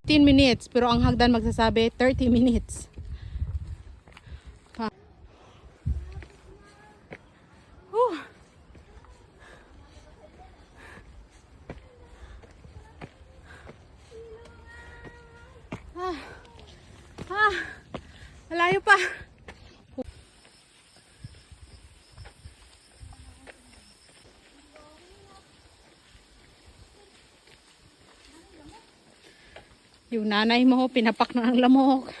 10 minutes, pero ang hagdan magsasabi 30 minutes. Malayo pa. Yung nanay mo, pinapak na ang lamok.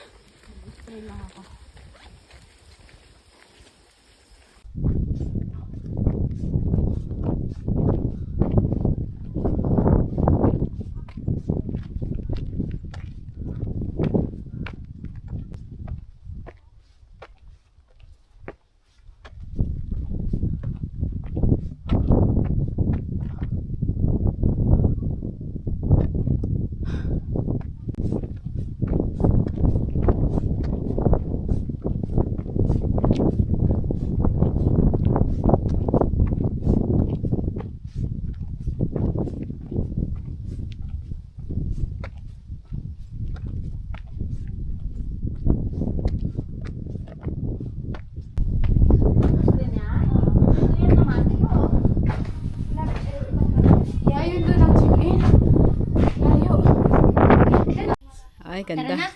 Ay, ganda.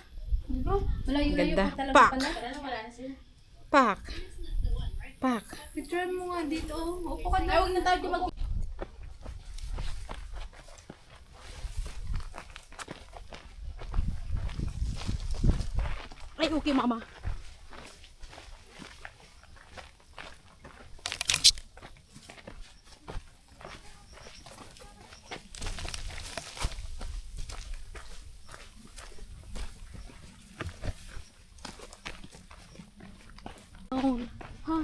Ganda. Pak. Pak. Pak. Picture mo nga dito. Upo ka na. Ay, huwag na tayo mag... Ay, okay, mama. Oh, ha.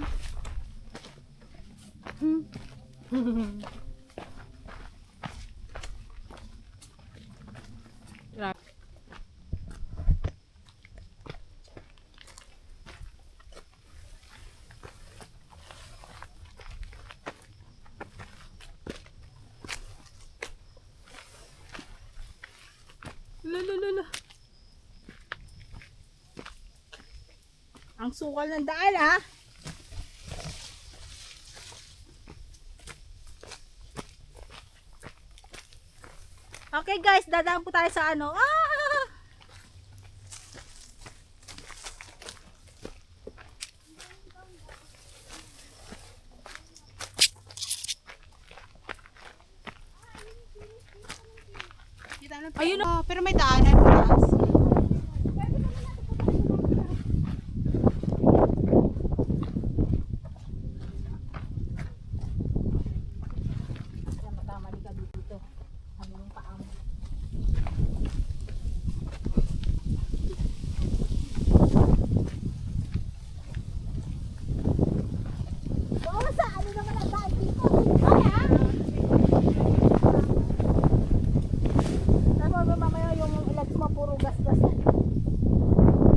Lala. Ang sukal ng daan, ha? Okay guys, dadaan po tayo sa ano. Ayun, pero may daanan taas.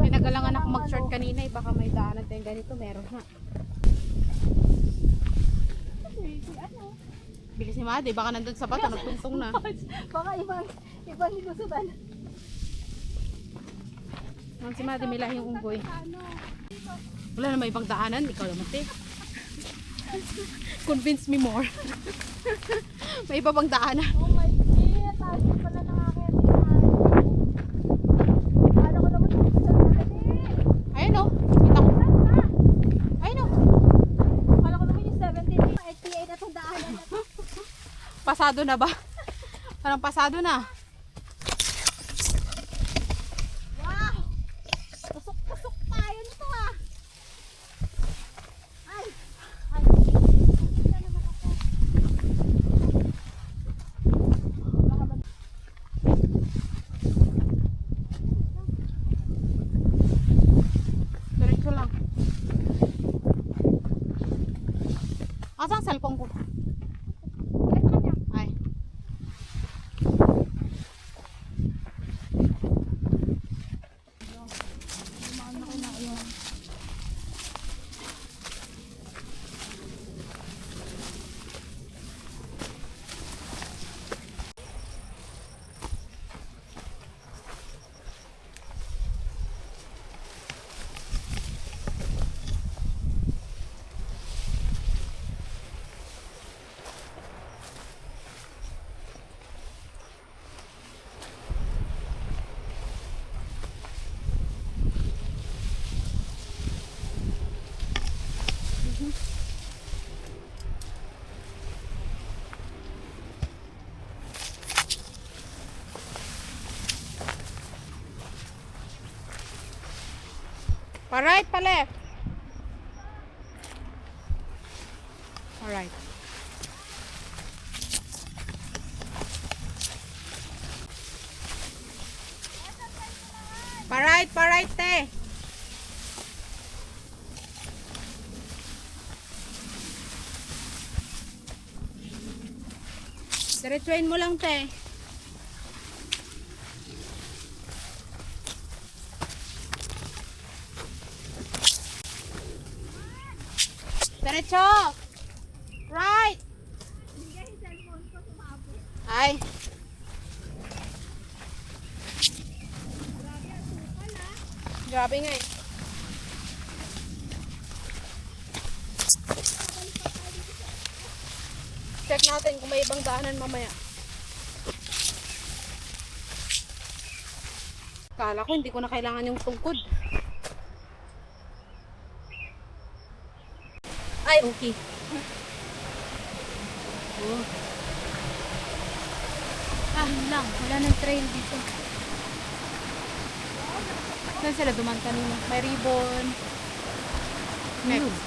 Pinagalangan ako mag-short kanina, baka may daanan tayong ganito, meron ha. Bilis ni Madi, baka nandun sa bato, nagtungtong na. Baka ibang nilusutan. Si Madi, may lahing unggoy. Wala na may ibang daanan, ikaw naman te. Convince me more. May iba bang daanan. Oh my God, taas pala ng akin. Ano ko naman yung ayun o, kita ko. Ayun o. Kala ko naman yung 17, HPA na itong daanan na to. Pasado na ba? Parang pasado na. Wow! Pasok tayo nito ah! Ay! Wala naman ako. Diretso lang. Asan ang cellphone ko? Ay. Pa right, pa left. Alright. Pa right, te. Diretsuin mo lang, te. Diretso. Right. Ay. Grabe nga eh. Check natin kung may ibang daanan mamaya. Kala ko hindi ko na kailangan yung tungkod. Ay, okay. Oh. Yun lang. Wala nang trail dito. Saan sila duman kanina? May ribbon. Next.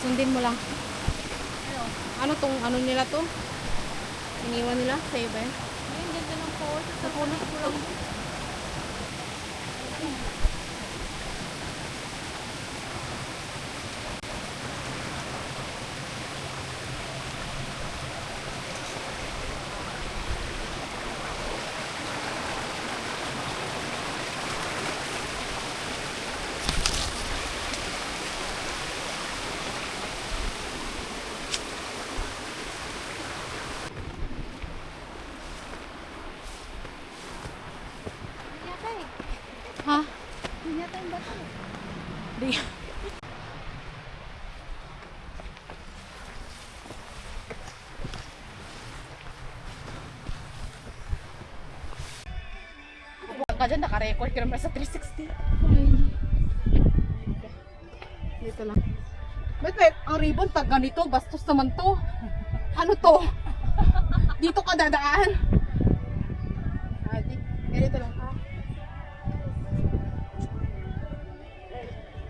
Sundin mo lang. Ano tong ano nila to? Iniwan nila? Sa'yo ba yan? Ayun, ganda ng photo. Sa punas ko lang. Yata eh. Ha? Yun yata yung bato eh. Di. Ka dyan, naka-record ka naman sa 360. Dito lang. Ba't ang ribbon pag ganito, bastos naman to. Ano to? Dito ka dadaan. Ganito lang.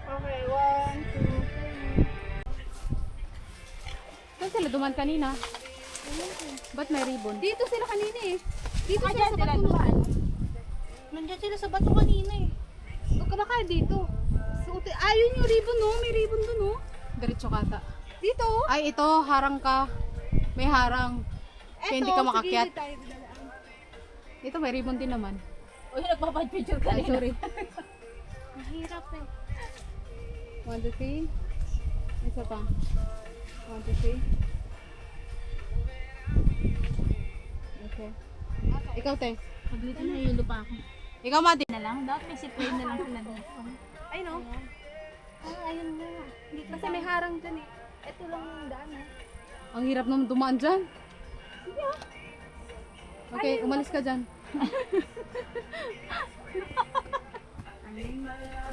Okay, 1, 2, 3. Saan sila duman kanina? Ba't may ribbon? Dito sila kanina eh. Dito Saka sila dyan sa sila bato. dumaan. Nandiyan sila sa bato kanina eh. Huwag ka ba kaya dito? Suotin. Ayun yung ribbon no. May ribbon dun no. Diretso kata. Dito oh. Ay, ito, harang ka. May harang. Kaya hindi ka makakyat. Sige, tayo dalaan. Ito, may ribbon din naman. Uy, nagpapad-picture ka Ay, sorry. Mahirap eh. 1, 2, 3. Isa pa. 1, 2, 3. Okay. Ikaw, te. Paglito na yulo pa ako. Ikaw, Madi. Na lang. Dapat may sipway na lang sila dito. Ay, no. Ayun na. Hindi kasi may harang dyan eh. Ito lang yung daan eh. Ang hirap naman dumaan dyan. Okay, umalis ka dyan.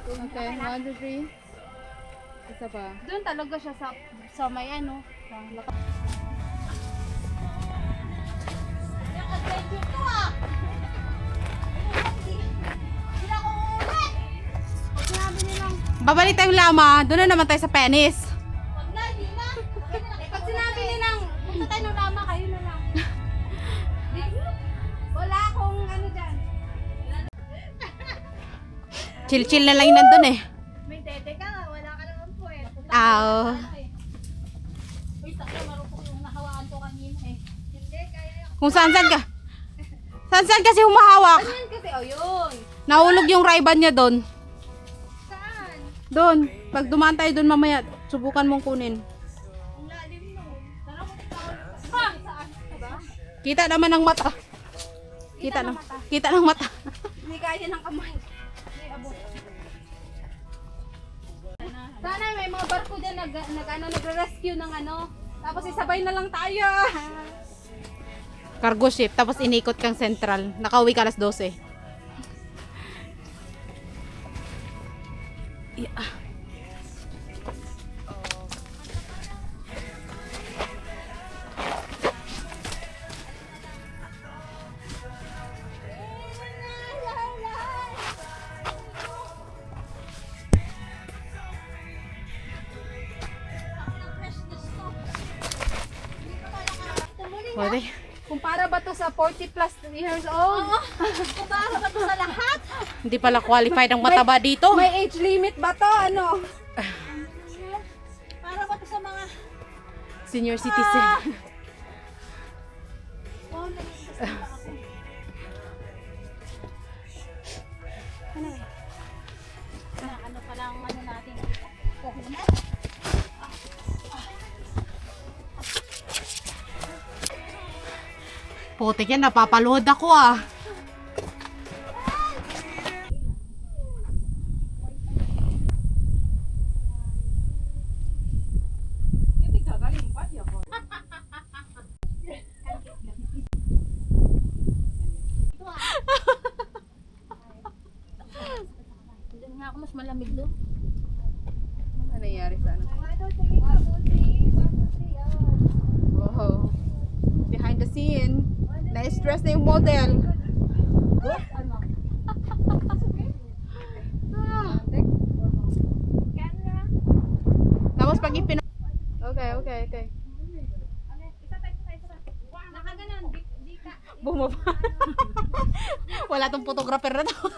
Okay, 1, 2, 3. Isa pa. Doon talaga siya sa may ano. Sa lakas. Yung adventure to ah! Sila ko ulit! Pag sinabi nilang, Babalik tayong lama. Doon na naman tayo sa penis. wag na, di na. Pag sinabi nilang, punta tayo ng lama, kayo na lang. Wala akong ano dyan. Chill-chill na lang yung nandun eh. May tete ka, wala ka naman po eh. Aw. Uy, sakto, marupok yung nahawaan ko kanina eh. Hindi, kaya yung... Kung saan-saan ka. Saan-saan kasi humahawak. Ano yan kasi? Oh, yun. Nahulog yung Ray-Ban niya doon. Saan? Doon. Pag dumaan tayo doon mamaya, subukan mong kunin. Ang lalim no. Tara mo tawag. Ha? Saan? Diba? Kita naman ng mata. Kita ng mata. Hindi kaya ng kamay. Hindi, abot. Sana may mga barko dyan nagre-rescue ng ano. Tapos isabay na lang tayo. Cargo ship. Tapos inikot kang central. Nakauwi ka alas 12. Yeah. Pwede. Kumpara ba to sa 40 plus years old? Oo. Kumpara ba to sa lahat? Hindi pala qualified ang mataba dito. May age limit ba to? Ano? Para ba to sa mga... Senior citizen. Oh, ano pa lang ano natin dito? Coconut? Putik yan, napapalood ako ah. Doon nga ako mas malamig doon. Ano nangyayari sa ano? Wow. Behind the scene. Na-stress na yung model. Ano? Ah. Tapos pag ipin... Okay. Nakaganon, di ka. Bumaba. Wala tong photographer na to.